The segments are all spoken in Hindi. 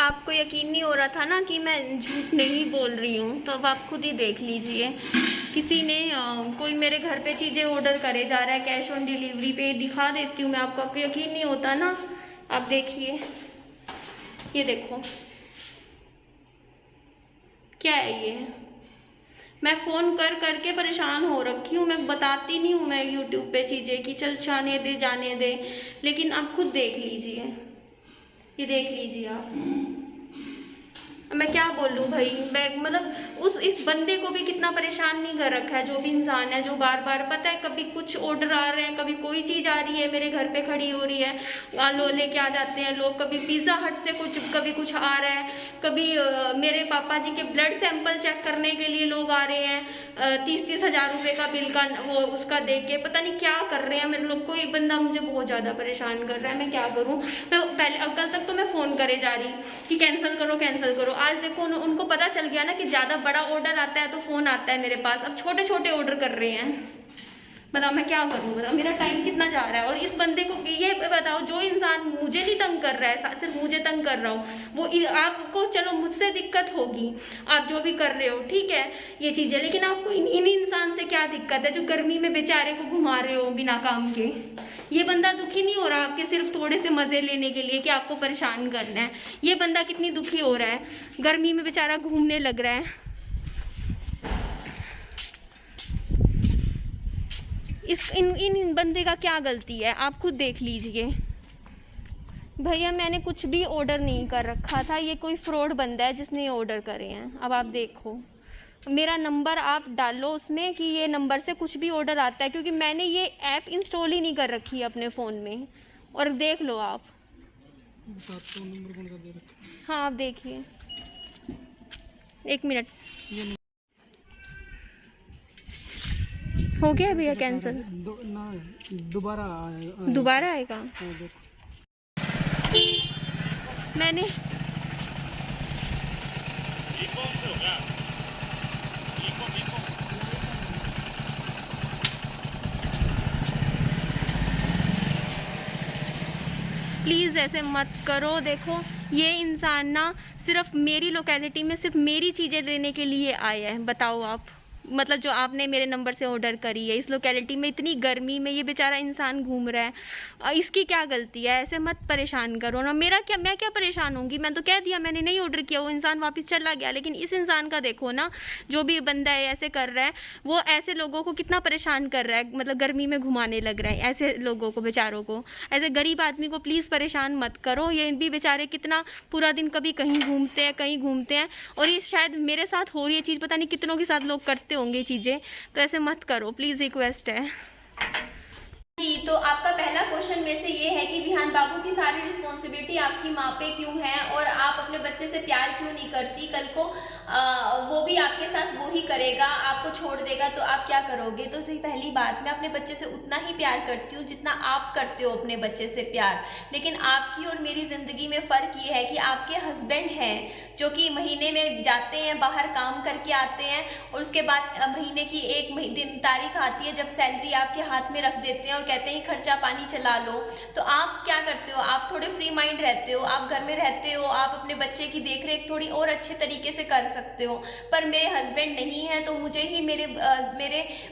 आपको यकीन नहीं हो रहा था ना कि मैं झूठ नहीं बोल रही हूँ, तो अब आप खुद ही देख लीजिए। किसी ने कोई मेरे घर पे चीज़ें ऑर्डर करे जा रहा है कैश ऑन डिलीवरी पे, दिखा देती हूँ मैं आपको यकीन नहीं होता ना। आप देखिए, ये देखो क्या है ये। मैं फ़ोन कर करके परेशान हो रखी हूँ, मैं बताती नहीं हूँ मैं यूट्यूब पे चीज़ें कि चल जाने दे, लेकिन आप खुद देख लीजिए, ये देख लीजिए आप। मैं क्या बोलूँ भाई, मैं मतलब इस बंदे को भी कितना परेशान नहीं कर रखा है, जो भी इंसान है, जो बार बार पता है कभी कुछ ऑर्डर आ रहे हैं, कभी कोई चीज़ आ रही है मेरे घर पे खड़ी हो रही है, लो लेके आ जाते हैं लोग। कभी पिज़्ज़ा हट से कभी कुछ आ रहा है, कभी मेरे पापा जी के ब्लड सैंपल चेक करने के लिए लोग आ रहे हैं, 30-30 हज़ार रुपये का बिल का वो उसका दे के पता नहीं क्या कर रहे हैं मेरे लोग को। एक बंदा मुझे बहुत ज़्यादा परेशान कर रहा है, मैं क्या करूँ। मैं पहले कल तक तो मैं फ़ोन करे जा रही कि कैंसिल करो। आज देखो उनको पता चल गया ना कि ज़्यादा बड़ा ऑर्डर आता है तो फ़ोन आता है मेरे पास, अब छोटे छोटे ऑर्डर कर रहे हैं। बताओ मैं क्या करूँ, बताओ मेरा टाइम कितना जा रहा है। और इस बंदे को ये बताओ, जो इंसान मुझे नहीं तंग कर रहा है, सिर्फ मुझे तंग कर रहा हूँ, वो आपको चलो मुझसे दिक्कत होगी, आप जो भी कर रहे हो ठीक है ये चीज़ें, लेकिन आपको इन इंसान से क्या दिक्कत है जो गर्मी में बेचारे को घुमा रहे हो बिना काम के। ये बंदा दुखी नहीं हो रहा आपके सिर्फ थोड़े से मज़े लेने के लिए कि आपको परेशान करना है। ये बंदा कितनी दुखी हो रहा है, गर्मी में बेचारा घूमने लग रहा है। इन बंदे का क्या गलती है, आप खुद देख लीजिए। भैया मैंने कुछ भी ऑर्डर नहीं कर रखा था, ये कोई फ्रॉड बंदा है जिसने ये ऑर्डर करे हैं। अब आप देखो मेरा नंबर आप डालो उसमें कि ये नंबर से कुछ भी ऑर्डर आता है, क्योंकि मैंने ये ऐप इंस्टॉल ही नहीं कर रखी है अपने फ़ोन में। और देख लो आप, हाँ आप देखिए, एक मिनट हो गया भैया कैंसिल, दोबारा आएगा। मैंने प्लीज़ ऐसे मत करो। देखो ये इंसान ना सिर्फ मेरी लोकेलिटी में सिर्फ मेरी चीज़ें लेने के लिए आया है। बताओ आप, मतलब जो आपने मेरे नंबर से ऑर्डर करी है, इस लोकेलिटी में इतनी गर्मी में ये बेचारा इंसान घूम रहा है, इसकी क्या गलती है। ऐसे मत परेशान करो ना। मैं क्या परेशान होंगी, मैं तो कह दिया मैंने नहीं ऑर्डर किया, वो इंसान वापस चला गया। लेकिन इस इंसान का देखो ना, जो भी बंदा है ऐसे कर रहा है, वो ऐसे लोगों को कितना परेशान कर रहा है, मतलब गर्मी में घुमाने लग रहा है ऐसे लोगों को, बेचारों को, ऐसे गरीब आदमी को प्लीज़ परेशान मत करो। ये भी बेचारे कितना पूरा दिन कभी कहीं घूमते हैं, और ये शायद मेरे साथ हो रही है चीज़, पता नहीं कितनों के साथ लोग करते होंगे चीज़ें, तो ऐसे मत करो प्लीज़, रिक्वेस्ट है जी। तो आपका पहला क्वेश्चन मेरे से ये है कि विहान बाबू की सारी रिस्पॉन्सिबिलिटी आपकी माँ पे क्यों है, और आप अपने बच्चे से प्यार क्यों नहीं करती। कल को वो भी आपके साथ वो ही करेगा, आपको छोड़ देगा, तो आप क्या करोगे। तो सही पहली बात, मैं अपने बच्चे से उतना ही प्यार करती हूँ जितना आप करते हो अपने बच्चे से प्यार। लेकिन आपकी और मेरी ज़िंदगी में फ़र्क ये है कि आपके हस्बैंड हैं जो कि महीने में जाते हैं बाहर, काम करके आते हैं, और उसके बाद महीने की एक दिन तारीख आती है जब सैलरी आपके हाथ में रख देते हैं और कहते हैं खर्चा पानी चला लो। तो आप क्या करते हो, आप थोड़े फ्री माइंड रहते हो, आप घर में रहते हो, आप अपने बच्चे की देखरेख थोड़ी और अच्छे तरीके से कर सकते हो। पर मेरे हस्बैंड नहीं है, तो मुझे ही मेरे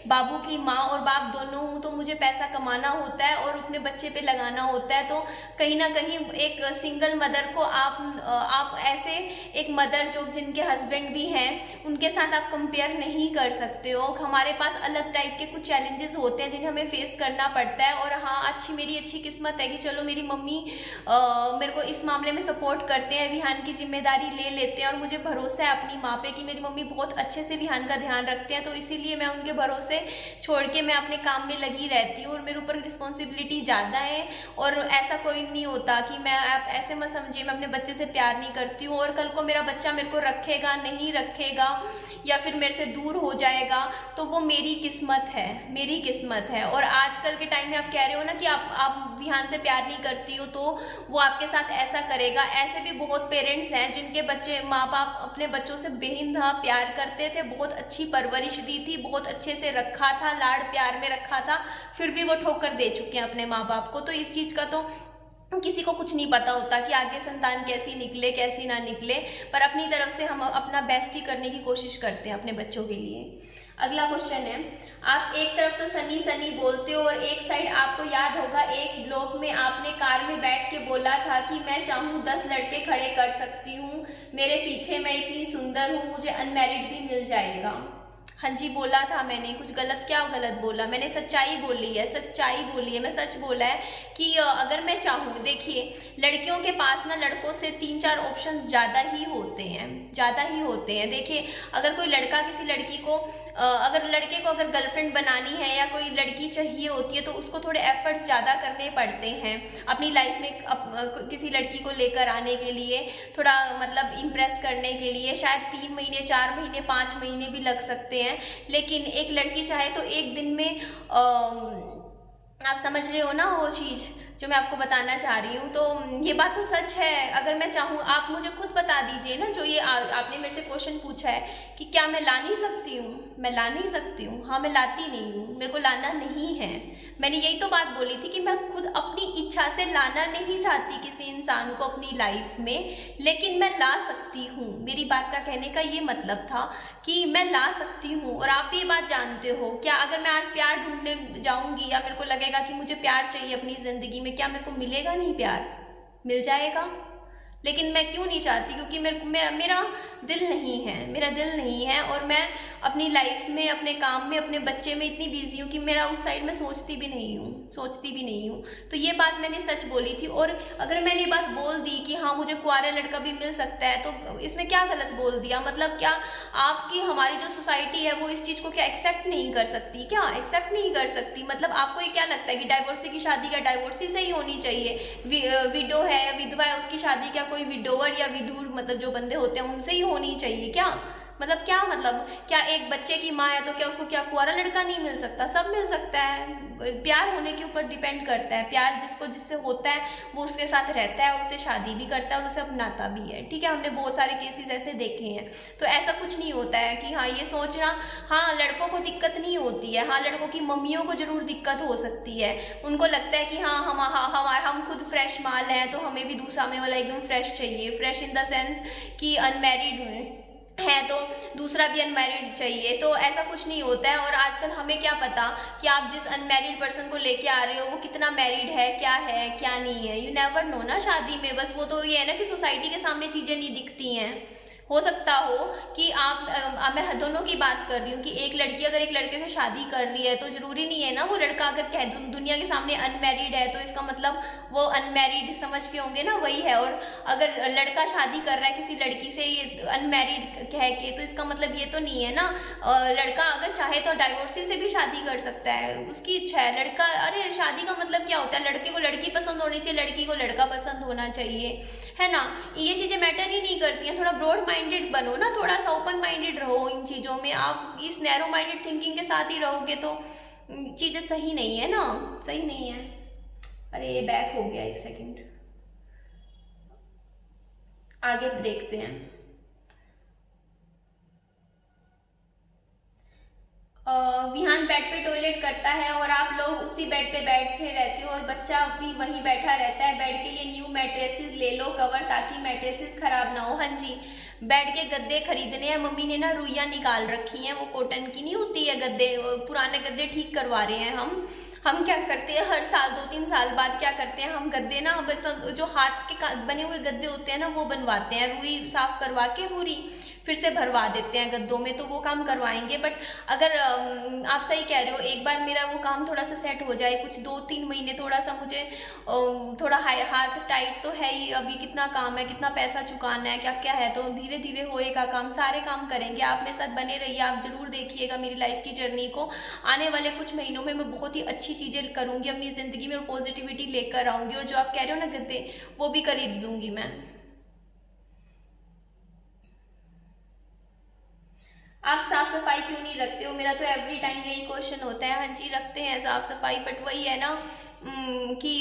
बाबू की माँ और बाप दोनों हूँ, तो मुझे पैसा कमाना होता है और अपने बच्चे पे लगाना होता है। तो कहीं ना कहीं एक सिंगल मदर को आप ऐसे एक मदर जो जिनके हस्बैंड भी हैं उनके साथ आप कंपेयर नहीं कर सकते हो। हमारे पास अलग टाइप के कुछ चैलेंजेस होते हैं जिन्हें हमें फेस करना पड़ता है। और हाँ, मेरी अच्छी किस्मत है कि चलो मेरी मम्मी मेरे को इस मामले में सपोर्ट करते हैं, विहान की जिम्मेदारी ले लेते हैं, और मुझे भरोसा है अपनी माँ पे कि मेरी मम्मी बहुत अच्छे से विहान का ध्यान रखते हैं। तो इसीलिए मैं उनके भरोसे छोड़ के मैं अपने काम में लगी रहती हूँ, और मेरे ऊपर रिस्पॉन्सिबिलिटी ज़्यादा है। और ऐसा कोई नहीं होता कि मैं, आप ऐसे मत समझिए मैं अपने बच्चे से प्यार नहीं करती हूँ, और कल को मेरा बच्चा मेरे को रखेगा नहीं रखेगा या फिर मेरे से दूर हो जाएगा, तो वो मेरी किस्मत है, मेरी किस्मत है। और आजकल के टाइम में आप कह रहे हो ना कि आप विहान से प्यार नहीं करती हो तो वो आपके साथ ऐसा करेगा। ऐसे भी बहुत पेरेंट्स हैं जिनके बच्चे, माँ बाप अपने बच्चों से बेइंतहा प्यार करते थे, बहुत अच्छी परवरिश दी थी, बहुत अच्छे से रखा था, लाड़ प्यार में रखा था, फिर भी वो ठोकर दे चुके हैं अपने माँ बाप को। तो इस चीज़ का तो किसी को कुछ नहीं पता होता कि आगे संतान कैसी निकले कैसी ना निकले, पर अपनी तरफ से हम अपना बेस्ट ही करने की कोशिश करते हैं अपने बच्चों के लिए। अगला क्वेश्चन है, आप एक तरफ तो सनी सनी बोलते हो और एक साइड आपको याद होगा एक ब्लॉग में आपने कार में बैठ के बोला था कि मैं चाहूँ 10 लड़के खड़े कर सकती हूँ, मेरे पीछे मैं इतनी सुंदर हूँ, मुझे अनमैरिड भी मिल जाएगा। हाँ जी, बोला था मैंने, कुछ गलत क्या गलत बोला, मैंने सच्चाई बोली है, सच्चाई बोली है, मैं सच बोला है कि अगर मैं चाहूँ, देखिए लड़कियों के पास ना लड़कों से 3-4 ऑप्शंस ज़्यादा ही होते हैं, ज़्यादा ही होते हैं। देखिए अगर कोई लड़का किसी लड़की को अगर लड़के को अगर गर्लफ्रेंड बनानी है या कोई लड़की चाहिए होती है तो उसको थोड़े एफर्ट्स ज़्यादा करने पड़ते हैं अपनी लाइफ में किसी लड़की को लेकर आने के लिए, थोड़ा मतलब इम्प्रेस करने के लिए। शायद 3 महीने 4 महीने 5 महीने भी लग सकते हैं, लेकिन एक लड़की चाहे तो एक दिन में आप समझ रहे हो ना वो चीज़ जो मैं आपको बताना चाह रही हूँ। तो ये बात तो सच है, अगर मैं चाहूँ, आप मुझे खुद बता दीजिए ना, जो ये आपने मेरे से क्वेश्चन पूछा है कि क्या मैं ला नहीं सकती हूँ, मैं ला नहीं सकती हूँ, हाँ मैं लाती नहीं हूँ, मेरे को लाना नहीं है। मैंने यही तो बात बोली थी कि मैं खुद अपनी इच्छा से लाना नहीं चाहती किसी इंसान को अपनी लाइफ में, लेकिन मैं ला सकती हूँ। मेरी बात का कहने का ये मतलब था कि मैं ला सकती हूँ। और आप भी ये बात जानते हो, क्या अगर मैं आज प्यार ढूंढने जाऊँगी या मेरे को लगेगा कि मुझे प्यार चाहिए अपनी ज़िंदगी में, क्या मेरे को मिलेगा नहीं प्यार? मिल जाएगा। लेकिन मैं क्यों नहीं चाहती? क्योंकि मेरा दिल नहीं है, मेरा दिल नहीं है, और मैं अपनी लाइफ में, अपने काम में, अपने बच्चे में इतनी बिजी हूँ कि मेरा उस साइड में सोचती भी नहीं हूँ। तो ये बात मैंने सच बोली थी। और अगर मैंने ये बात बोल दी कि हाँ मुझे कुंवारा लड़का भी मिल सकता है, तो इसमें क्या गलत बोल दिया? मतलब क्या आपकी, हमारी जो सोसाइटी है वो इस चीज़ को क्या एक्सेप्ट नहीं कर सकती? क्या एक्सेप्ट नहीं कर सकती? मतलब आपको ये क्या लगता है कि डाइवोर्सी की शादी क्या डाइवोर्सी से ही होनी चाहिए? विडो है, विधवा है, उसकी शादी क्या कोई विडोवर या विधुर मतलब जो बंदे होते हैं उनसे ही होनी चाहिए क्या? मतलब क्या, मतलब क्या एक बच्चे की माँ है तो क्या उसको क्या कुंवारा लड़का नहीं मिल सकता? सब मिल सकता है। प्यार होने के ऊपर डिपेंड करता है। प्यार जिससे होता है वो उसके साथ रहता है, उससे शादी भी करता है और उसे अपनाता भी है। ठीक है, हमने बहुत सारे केसेस ऐसे देखे हैं। तो ऐसा कुछ नहीं होता है कि हाँ ये सोचना, हाँ लड़कों को दिक्कत नहीं होती है, हाँ लड़कों की मम्मियों को जरूर दिक्कत हो सकती है। उनको लगता है कि हाँ हम खुद फ्रेश माल हैं तो हमें भी दूसरा में वाला एकदम फ्रेश चाहिए। फ्रेश इन द सेंस कि अनमैरिड है तो दूसरा भी अनमैरिड चाहिए। तो ऐसा कुछ नहीं होता है। और आजकल हमें क्या पता कि आप जिस अनमैरिड पर्सन को लेके आ रहे हो वो कितना मैरिड है क्या नहीं है। यू नेवर नो ना शादी में। बस वो तो ये है ना कि सोसाइटी के सामने चीज़ें नहीं दिखती हैं। हो सकता हो कि मैं दोनों की बात कर रही हूँ कि एक लड़की अगर एक लड़के से शादी कर रही है तो जरूरी नहीं है ना वो लड़का अगर कह दुनिया के सामने अनमैरिड है तो इसका मतलब वो अनमैरिड समझ के होंगे ना, वही है। और अगर लड़का शादी कर रहा है किसी लड़की से ये अनमैरिड कह के तो इसका मतलब ये तो नहीं है ना। लड़का अगर चाहे तो डाइवोर्सी से भी शादी कर सकता है, उसकी इच्छा है। लड़का, अरे शादी का मतलब क्या होता है? लड़के को लड़की पसंद होनी चाहिए, लड़की को लड़का पसंद होना चाहिए, है ना। ये चीज़ें मैटर ही नहीं करती हैं। थोड़ा ब्रॉड माइंडेड बनो ना, थोड़ा सा ओपन माइंडेड रहो इन चीज़ों में। आप इस नैरो माइंडेड थिंकिंग के साथ ही रहोगे तो चीज़ें सही नहीं है ना, सही नहीं है। अरे ये बैक हो गया, 1 सेकंड, आगे देखते हैं। विहान बेड पे टॉयलेट करता है और आप लोग उसी बेड पे बैठे रहते हो और बच्चा भी वहीं बैठा रहता है। बेड के लिए न्यू मैट्रेसेस ले लो कवर ताकि मैट्रेसेस खराब ना हो। हाँ जी, बेड के गद्दे खरीदने हैं। मम्मी ने ना रुइयाँ निकाल रखी हैं, वो कॉटन की नहीं होती है गद्दे, पुराने गद्दे ठीक करवा रहे हैं हम क्या करते हैं हर साल 2-3 साल बाद क्या करते हैं हम गद्दे ना, जो हाथ के बने हुए गद्दे होते हैं ना वो बनवाते हैं। रुई साफ करवा के पूरी फिर से भरवा देते हैं गद्दों में, तो वो काम करवाएंगे। बट अगर आप सही कह रहे हो, एक बार मेरा वो काम थोड़ा सा सेट हो जाए, कुछ 2-3 महीने थोड़ा सा मुझे थोड़ा हाथ टाइट तो है ही, अभी कितना काम है, कितना पैसा चुकाना है, क्या क्या है, तो धीरे धीरे होएगा काम, सारे काम करेंगे। आप मेरे साथ बने रहिए, आप जरूर देखिएगा मेरी लाइफ की जर्नी को। आने वाले कुछ महीनों में मैं बहुत ही अच्छी चीज़ें करूँगी अपनी ज़िंदगी में और पॉजिटिविटी लेकर आऊँगी। और जो आप कह रहे हो ना गद्दे, वो भी खरीद लूँगी मैं। आप साफ सफाई क्यों नहीं रखते हो? मेरा तो एवरी टाइम यही क्वेश्चन होता है। हाँ जी रखते हैं साफ सफाई, बट वही है ना कि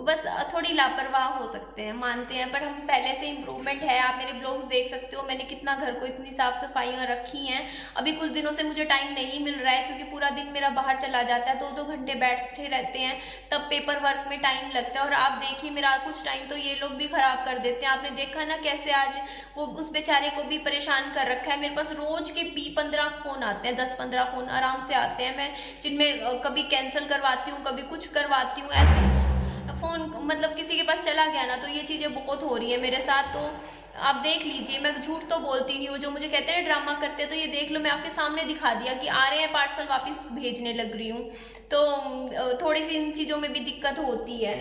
बस थोड़ी लापरवाह हो सकते हैं, मानते हैं, पर हम पहले से इम्प्रूवमेंट है। आप मेरे ब्लॉग्स देख सकते हो, मैंने कितना घर को इतनी साफ़ सफाइयाँ रखी हैं। अभी कुछ दिनों से मुझे टाइम नहीं मिल रहा है क्योंकि पूरा दिन मेरा बाहर चला जाता है, 2-2 घंटे बैठे रहते हैं, तब पेपर वर्क में टाइम लगता है। और आप देखिए मेरा कुछ टाइम तो ये लोग भी ख़राब कर देते हैं। आपने देखा ना कैसे आज वो उस बेचारे को भी परेशान कर रखा है। मेरे पास रोज़ के 15 फ़ोन आते हैं, 10-15 फ़ोन आराम से आते हैं, मैं जिनमें कभी कैंसिल करवाती हूँ, कभी कुछ करवाती हूँ। ऐसे फ़ोन मतलब किसी के पास चला गया ना तो ये चीज़ें बहुत हो रही है मेरे साथ। तो आप देख लीजिए, मैं झूठ तो बोलती नहीं हूँ। जो मुझे कहते हैं ड्रामा करते हैं, तो ये देख लो, मैं आपके सामने दिखा दिया कि आ रहे हैं पार्सल, वापस भेजने लग रही हूँ। तो थोड़ी सी इन चीज़ों में भी दिक्कत होती है।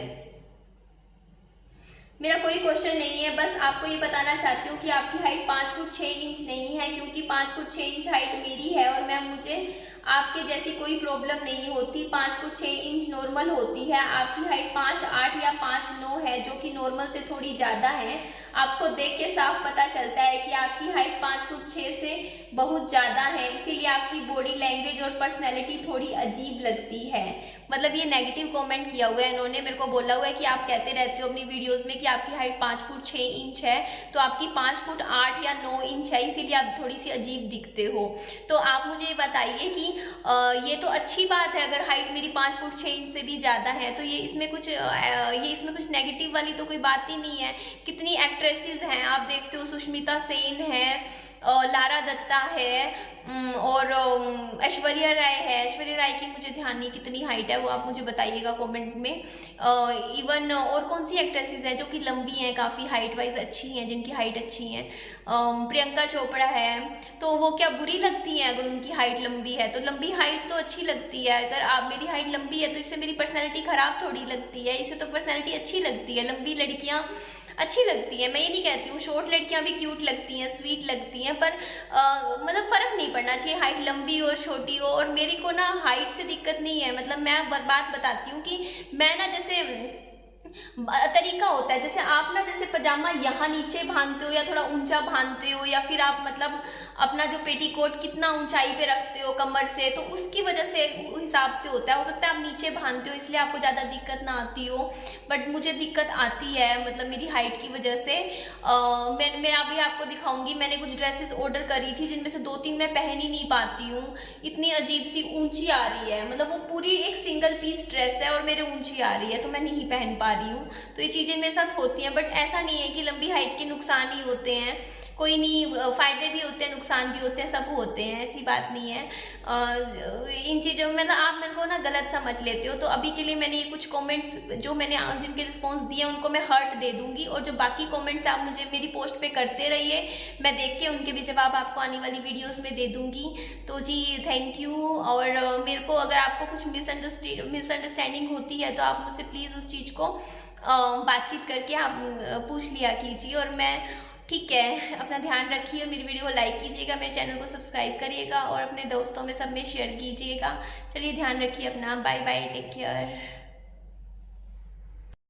मेरा कोई क्वेश्चन नहीं है, बस आपको ये बताना चाहती हूँ कि आपकी हाइट 5 फुट 6 इंच नहीं है, क्योंकि 5 फुट 6 इंच हाइट मेरी है और मैं मुझे आपके जैसी कोई प्रॉब्लम नहीं होती। 5 फुट 6 इंच नॉर्मल होती है। आपकी हाइट 5'8" या 5'9" है, जो कि नॉर्मल से थोड़ी ज़्यादा है। आपको देख के साफ पता चलता है कि आपकी हाइट 5 फुट 6 से बहुत ज़्यादा है, इसीलिए आपकी बॉडी लैंग्वेज और पर्सनैलिटी थोड़ी अजीब लगती है। मतलब ये नेगेटिव कमेंट किया हुआ है इन्होंने, मेरे को बोला हुआ है कि आप कहते रहते हो अपनी वीडियोस में कि आपकी हाइट 5 फुट 6 इंच है, तो आपकी 5 फुट 8 या 9 इंच है, इसीलिए आप थोड़ी सी अजीब दिखते हो। तो आप मुझे बताइए कि ये तो अच्छी बात है, अगर हाइट मेरी 5 फुट 6 इंच से भी ज़्यादा है तो ये इसमें कुछ नेगेटिव वाली तो कोई बात ही नहीं है। कितनी एक्ट्रेसेस हैं आप देखते हो, सुष्मिता सेन है, लारा दत्ता है, और ऐश्वर्या राय है। ऐश्वर्या राय की मुझे ध्यान नहीं कितनी हाइट है, वो आप मुझे बताइएगा कमेंट में। इवन और कौन सी एक्ट्रेसेस है जो कि लंबी हैं, काफ़ी हाइट वाइज अच्छी हैं, जिनकी हाइट अच्छी है। प्रियंका चोपड़ा है, तो वो क्या बुरी लगती हैं अगर उनकी हाइट लंबी है? तो लंबी हाइट तो अच्छी लगती है। अगर आप मेरी हाइट लंबी है तो इससे मेरी पर्सनैलिटी ख़राब थोड़ी लगती है, इससे तो पर्सनैलिटी अच्छी लगती है। लंबी लड़कियाँ अच्छी लगती हैं, मैं ये नहीं कहती हूँ, शॉर्ट लड़कियाँ भी क्यूट लगती हैं, स्वीट लगती हैं, पर मतलब फ़र्क नहीं पड़ना चाहिए हाइट लंबी हो छोटी हो। और मेरी को ना हाइट से दिक्कत नहीं है, मतलब मैं बात बताती हूँ कि मैं ना, जैसे तरीका होता है, जैसे आप ना जैसे पजामा यहाँ नीचे बांधते हो या थोड़ा ऊंचा बांधते हो, या फिर आप मतलब अपना जो पेटीकोट कितना ऊंचाई पे रखते हो कमर से, तो उसकी वजह से हिसाब से होता है। हो सकता है आप नीचे बांधते हो इसलिए आपको ज़्यादा दिक्कत ना आती हो, बट मुझे दिक्कत आती है, मतलब मेरी हाइट की वजह से। मैं अभी आपको दिखाऊंगी, मैंने कुछ ड्रेसेस ऑर्डर करी थी जिनमें से 2-3 मैं पहन ही नहीं पाती हूँ, इतनी अजीब सी ऊंची आ रही है, मतलब वो पूरी एक सिंगल पीस ड्रेस है और मेरे ऊंची आ रही है, तो मैं नहीं पहन पा रही हूँ। तो ये चीज़ें मेरे साथ होती हैं, बट ऐसा नहीं है कि लंबी हाइट के नुकसान ही होते हैं, कोई नहीं, फ़ायदे भी होते हैं, नुकसान भी होते हैं, सब होते हैं, ऐसी बात नहीं है। इन चीज़ों में मतलब आप मेरे को ना गलत समझ लेते हो। तो अभी के लिए मैंने ये कुछ कमेंट्स जो मैंने जिनके रिस्पॉन्स दिए उनको मैं हर्ट दे दूंगी, और जो बाकी कमेंट्स आप मुझे मेरी पोस्ट पे करते रहिए, मैं देख के उनके भी जवाब आपको आने वाली वीडियोज़ में दे दूँगी। तो जी थैंक यू। और मेरे को अगर आपको कुछ मिसअंडरस्टैंडिंग होती है तो आप मुझसे प्लीज़ उस चीज़ को बातचीत करके आप पूछ लिया कीजिए। और मैं ठीक है, अपना ध्यान रखिए, मेरी वीडियो को लाइक कीजिएगा, मेरे चैनल को सब्सक्राइब करिएगा और अपने दोस्तों में सब में शेयर कीजिएगा। चलिए ध्यान रखिए अपना, बाय बाय, टेक केयर।